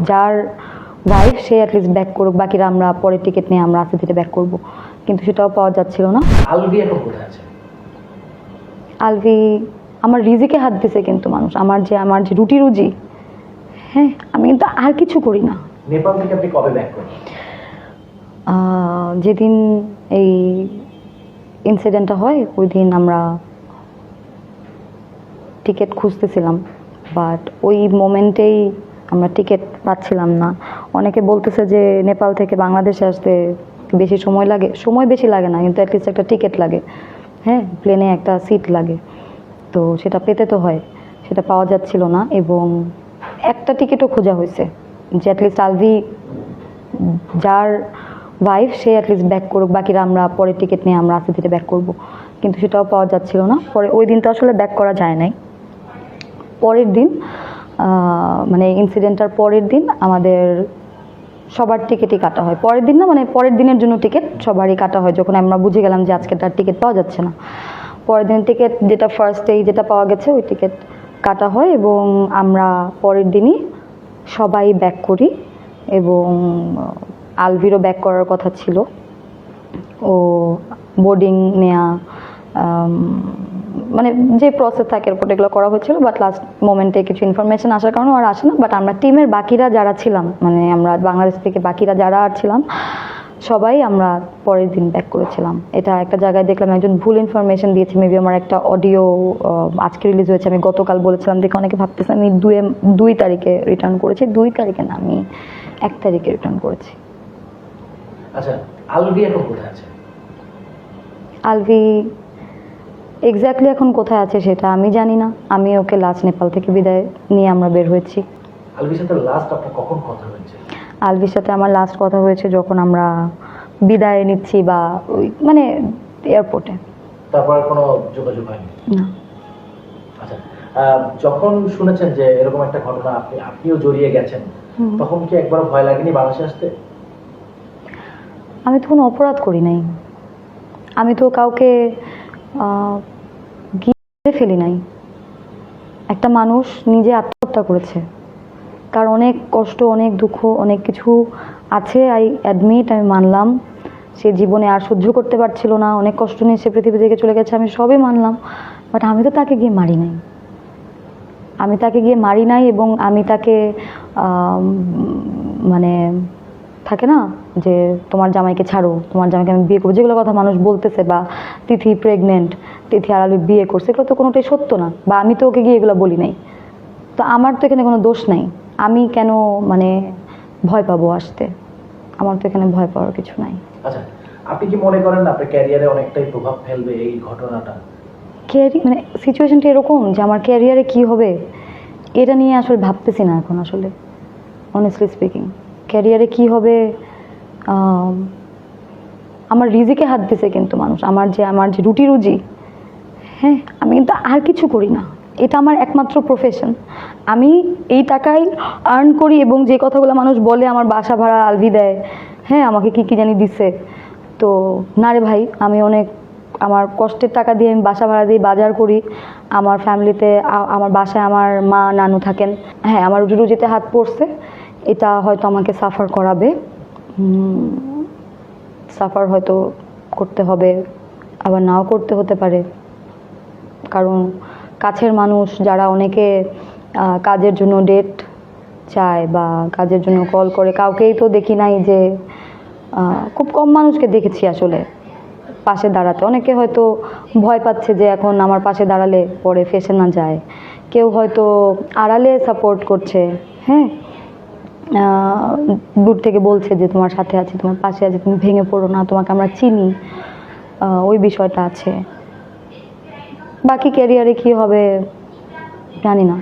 যার ওয়াইফ সে at least back করুক, বাকিরা আমরা পরের টিকিট নিয়ে আমরা আস্তে ধীরে ব্যাক করবো, কিন্তু সেটাও পাওয়া যাচ্ছিল না। আলভি এখন কোথায় আছে? আলভি আমার রিজিকে হাত দিছে, কিন্তু মানুষ আমার যে রুটি রুজি, হ্যাঁ আমি কিন্তু আর কিছু করি না। নেপাল থেকে আপনি কবে ব্যাক করেন? যেদিন এই ইনসিডেন্টটা হয় ওই দিন আমরা টিকিট খুঁজতেছিলাম, বাট ওই মোমেন্টেই আমরা টিকিট পাচ্ছিলাম না। অনেকে বলতেছে যে নেপাল থেকে বাংলাদেশে আসতে বেশি সময় লাগে, সময় বেশি লাগে না, কিন্তু অ্যাটলিস্ট একটা টিকিট লাগে, হ্যাঁ প্লেনে একটা সিট লাগে, তো সেটা পেতে তো হয়, সেটা পাওয়া যাচ্ছিল না। এবং একটা টিকিটও খোঁজা হয়েছে যে অ্যাটলিস্ট আলভি যার ওয়াইফ সে অ্যাটলিস্ট ব্যাক করুক, বাকিরা আমরা পরের টিকিট নিয়ে আমরা আস্তে ধীরে ব্যাক করবো, কিন্তু সেটাও পাওয়া যাচ্ছিল না। পরে ওই দিনটা আসলে ব্যাক করা যায় নাই। পরের দিন মানে ইনসিডেন্টটার পরের দিন আমাদের সবার টিকিটই কাটা হয়। পরের দিন না, মানে পরের দিনের জন্য টিকিট সবারই কাটা হয়, যখন আমরা বুঝে গেলাম যে আজকে তার টিকিট পাওয়া যাচ্ছে না। পরের দিন টিকিট যেটা ফার্স্টেই যেটা পাওয়া গেছে ওই টিকিট কাটা হয় এবং আমরা পরের দিনই সবাই ব্যাক করি। এবং আলভিরও ব্যাক করার কথা ছিল, ও বোর্ডিং নেওয়া মানে যে প্রসেস থাকে এরপর এগুলো করা হচ্ছিল, বাট লাস্ট মোমেন্টে কিছু ইনফরমেশন আসার কারণে আর আসে না। বাট আমরা টিমের বাকিরা যারা ছিলাম, মানে আমরা বাংলাদেশ থেকে বাকিরা যারা আর ছিলাম সবাই আমরা পরের দিন ব্যাক করেছিলাম। এটা একটা জায়গায় দেখলাম একজন ভুল ইনফরমেশন দিয়েছে, মেবি আমার একটা অডিও আজকে রিলিজ হয়েছে, আমি গতকাল বলেছিলাম, দেখে অনেকে ভাবতেছে আমি 2 তারিখে রিটার্ন করেছি। 2 তারিখে না, আমি 1 তারিখে রিটার্ন করেছি। আচ্ছা, আলভি এখন কোথায় আছে? আলভি এক্স্যাক্টলি এখন কোথায় আছে সেটা আমি জানি না। আমি ওকে লাস্ট নেপাল থেকে বিদায় নিয়ে আমরা বের হয়েছি। আলভির সাথে লাস্ট আপনার কখন কথা হয়েছে? আলভির সাথে আমার লাস্ট কথা হয়েছে যখন আমরা বিদায় নিচ্ছি বা ওই মানে এয়ারপোর্টে। তারপর কোনো যোগাযোগ হয়নি? না। আচ্ছা, যখন শুনেছেন যে এরকম একটা ঘটনা আপনিও জড়িয়ে গেছেন, তখন কি একবার ভয় লাগেনি বাংলাদেশে আসতে? আমি তো কোনো অপরাধ করি নাই, আমি তো কাউকে গিয়ে ফেলি নাই। একটা মানুষ নিজে আত্মহত্যা করেছে, তার অনেক কষ্ট, অনেক দুঃখ, অনেক কিছু আছে, আই অ্যাডমিট, আমি মানলাম। সে জীবনে আর সহ্য করতে পারছিল না, অনেক কষ্ট নিয়ে সে পৃথিবী থেকে চলে গেছে, আমি সবই মানলাম। বাট আমি তো তাকে গিয়ে মারি নাই, আমি তাকে গিয়ে মারি নাই। এবং আমি তাকে মানে থাকে না যে তোমার জামাইকে ছাড়ো, তোমার জামাইকে আমি বিয়ে করবো, যেগুলো কথা মানুষ বলতেছে, বা তিথি প্রেগনেন্ট, তিথি আর আলু বিয়ে করছে, এগুলো তো কোনোটাই সত্য না, বা আমি তো ওকে গিয়ে এগুলো বলি নাই। তো আমার তো এখানে কোনো দোষ নাই, আমি কেন মানে ভয় পাবো আসতে? আমার তো এখানে ভয় পাওয়ার কিছু নাই। আচ্ছা, আপনি কি মনে করেন আপনার ক্যারিয়ারে অনেকটাই প্রভাব ফেলবে এই ঘটনাটা? মানে সিচুয়েশনটা এরকম যে আমার ক্যারিয়ারে কি হবে এটা নিয়ে আসলে ভাবতেছি না এখন। আসলে অনেস্টলি স্পিকিং, ক্যারিয়ারে কি হবে, আমার রিজিকে হাত দিছে, কিন্তু মানুষ আমার যে রুটি রুজি, হ্যাঁ আমি কিন্তু আর কিছু করি না, এটা আমার একমাত্র প্রফেশন। আমি এই টাকাই আর্ন করি এবং যে কথাগুলো মানুষ বলে আমার বাসা ভাড়া আলভি দেয়, হ্যাঁ আমাকে কি জানি দিছে, তো না রে ভাই, আমি অনেক আমার কষ্টের টাকা দিয়ে আমি বাসা ভাড়া দিয়ে বাজার করি। আমার ফ্যামিলিতে আমার বাসায় আমার মা নানু থাকেন, হ্যাঁ আমার রুজি রুজিতে হাত পড়ছে, এটা হয়তো আমাকে সাফার করাবে, সাফার হয়তো করতে হবে, আবার নাও করতে হতে পারে। কারণ কাছের মানুষ যারা অনেকে কাজের জন্য ডেট চায় বা কাজের জন্য কল করে, কাউকেই তো দেখি নাই যে, খুব কম মানুষকে দেখেছি আসলে পাশে দাঁড়াতে। অনেকে হয়তো ভয় পাচ্ছে যে এখন আমার পাশে দাঁড়ালে পরে ফেসে না যায়, কেউ হয়তো আড়ালে সাপোর্ট করছে, হ্যাঁ দূর থেকে বলছে যে তোমার সাথে আছি, তোমার পাশে আছি, তুমি ভেঙে পড়ো না, তোমাকে আমরা চিনি, ওই বিষয়টা আছে। বাকি ক্যারিয়ারে কি হবে জানি না।